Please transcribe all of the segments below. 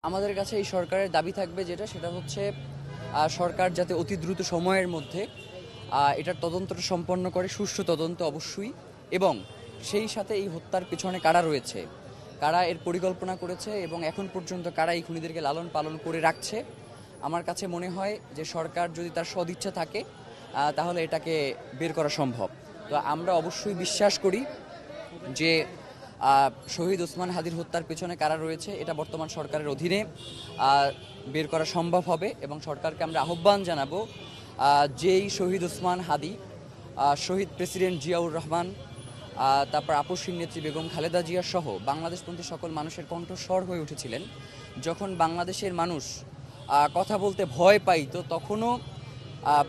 আমাদের কাছে এই সরকারের দাবি থাকবে সেটা হচ্ছে সরকার যাতে অতি দ্রুত সময়ের মধ্যে এটার তদন্তটা সম্পন্ন করে, সুষ্ঠু তদন্ত অবশ্যই, এবং সেই সাথে এই হত্যার পিছনে কারা রয়েছে, কারা এর পরিকল্পনা করেছে এবং এখন পর্যন্ত কারা এই খুনিদেরকে লালন পালন করে রাখছে। আমার কাছে মনে হয় যে সরকার যদি তার সদিচ্ছা থাকে তাহলে এটাকে বের করা সম্ভব। তো আমরা অবশ্যই বিশ্বাস করি যে শহীদ ওসমান হাদির হত্যার পেছনে কারা রয়েছে এটা বর্তমান সরকারের অধীনে বের করা সম্ভব হবে, এবং সরকারকে আমরা আহ্বান জানাবো যেই শহীদ ওসমান হাদি শহীদ প্রেসিডেন্ট জিয়াউর রহমান, তারপর আপসীর নেত্রী বেগম খালেদা জিয়া সহ বাংলাদেশপন্থী সকল মানুষের কণ্ঠস্বর হয়ে উঠেছিলেন। যখন বাংলাদেশের মানুষ কথা বলতে ভয় পাইত, তখনও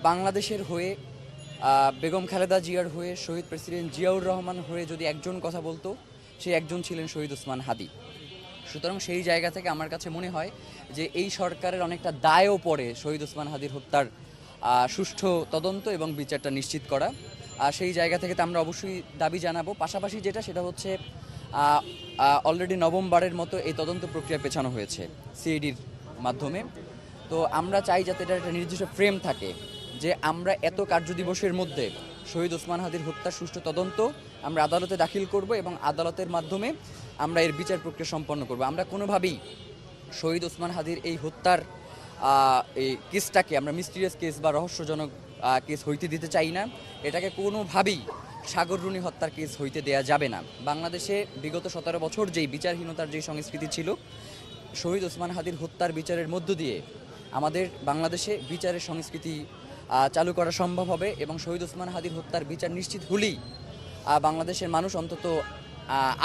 বাংলাদেশের হয়ে, বেগম খালেদা জিয়ার হয়ে, শহীদ প্রেসিডেন্ট জিয়াউর রহমান হয়ে যদি একজন কথা বলতো, সেই একজন ছিলেন শহীদ ওসমান হাদি। সুতরাং সেই জায়গা থেকে আমার কাছে মনে হয় যে এই সরকারের অনেকটা দায়ও পড়ে শহীদ ওসমান হাদির হত্যার সুষ্ঠু তদন্ত এবং বিচারটা নিশ্চিত করা। সেই জায়গা থেকে তো আমরা অবশ্যই দাবি জানাবো। পাশাপাশি সেটা হচ্ছে অলরেডি নভেম্বরের মতো এই তদন্ত প্রক্রিয়া পেছানো হয়েছে সিআইডির মাধ্যমে। তো আমরা চাই যাতে এটা একটা নির্দিষ্ট ফ্রেম থাকে, যে আমরা এত কার্যদিবসের মধ্যে শহীদ ওসমান হাদির হত্যার সুষ্ঠু তদন্ত আমরা আদালতে দাখিল করব এবং আদালতের মাধ্যমে আমরা এর বিচার প্রক্রিয়া সম্পন্ন করব। আমরা কোনোভাবেই শহীদ ওসমান হাদির এই হত্যার এই কেসটাকে আমরা মিস্টিরিয়াস কেস বা রহস্যজনক কেস হইতে দিতে চাই না। এটাকে কোনোভাবেই সাগররুনি হত্যার কেস হইতে দেয়া যাবে না। বাংলাদেশে বিগত 17 বছর যেই বিচারহীনতার যেই সংস্কৃতি ছিল, শহীদ ওসমান হাদির হত্যার বিচারের মধ্য দিয়ে আমাদের বাংলাদেশে বিচারের সংস্কৃতি চালু করা সম্ভব হবে, এবং শহীদ ওসমান হাদির হত্যার বিচার নিশ্চিত হলেই বাংলাদেশের মানুষ অন্তত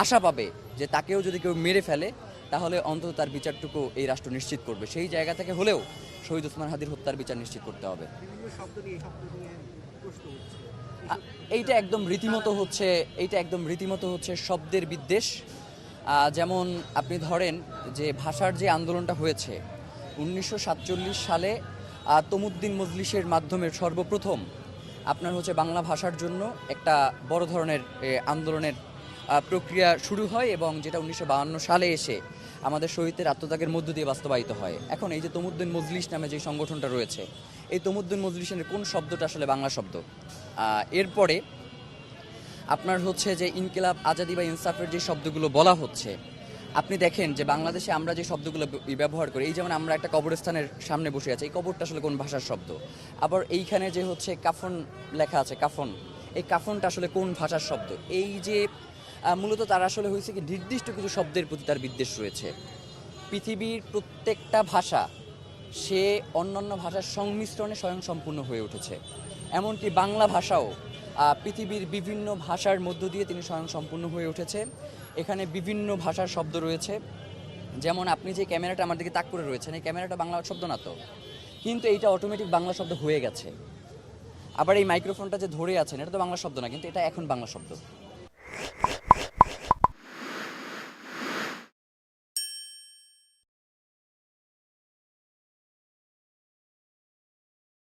আশা পাবে যে তাকেও যদি কেউ মেরে ফেলে তাহলে অন্তত তার বিচারটুকু এই রাষ্ট্র নিশ্চিত করবে। সেই জায়গা থেকে হলেও শহীদ ওসমান হাদির হত্যার বিচার নিশ্চিত করতে হবে। এইটা একদম রীতিমতো হচ্ছে শব্দের বিদ্বেষ। যেমন আপনি ধরেন যে ভাষার যে আন্দোলনটা হয়েছে 1947 সালে তমুদ্দিন মজলিসের মাধ্যমে সর্বপ্রথম আপনার হচ্ছে বাংলা ভাষার জন্য একটা বড় ধরনের আন্দোলনের প্রক্রিয়া শুরু হয়, এবং যেটা 1952 সালে এসে আমাদের শহীদদের আত্মত্যাগের মধ্য দিয়ে বাস্তবায়িত হয়। এখন এই যে তমুদ্দিন মজলিস নামে যে সংগঠনটা রয়েছে, এই তমুদ্দিন মজলিসের কোন শব্দটা আসলে বাংলা শব্দ? এরপরে আপনার হচ্ছে যে ইনকিলাব, আজাদি বা ইনসাফের যে শব্দগুলো বলা হচ্ছে, আপনি দেখেন যে বাংলাদেশে আমরা যে শব্দগুলো ব্যবহার করি, এই যেমন আমরা একটা কবরস্থানের সামনে বসে আছি, এই কবরটা আসলে কোন ভাষার শব্দ? আবার এইখানে যে হচ্ছে কাফন লেখা আছে, কাফন, এই কাফনটা আসলে কোন ভাষার শব্দ? এই যে মূলত তারা আসলে হয়েছে কি নির্দিষ্ট কিছু শব্দের প্রতি তার বিদ্বেষ রয়েছে। পৃথিবীর প্রত্যেকটা ভাষা সে অন্যান্য ভাষার সংমিশ্রণে স্বয়ংসম্পূর্ণ হয়ে উঠেছে। এমনকি বাংলা ভাষাও পৃথিবীর বিভিন্ন ভাষার মধ্য দিয়ে তিনি স্বয়ংসম্পূর্ণ হয়ে উঠেছে। এখানে বিভিন্ন ভাষার শব্দ রয়েছে। যেমন আপনি যে ক্যামেরাটা আমার দিকে তাক করে রয়েছেন, এই ক্যামেরাটা বাংলা শব্দ না তো, কিন্তু এইটা অটোমেটিক বাংলা শব্দ হয়ে গেছে। আবার এই মাইক্রোফোনটা যে ধরে আছেন, এটা তো বাংলা শব্দ না, কিন্তু এটা এখন বাংলা শব্দ।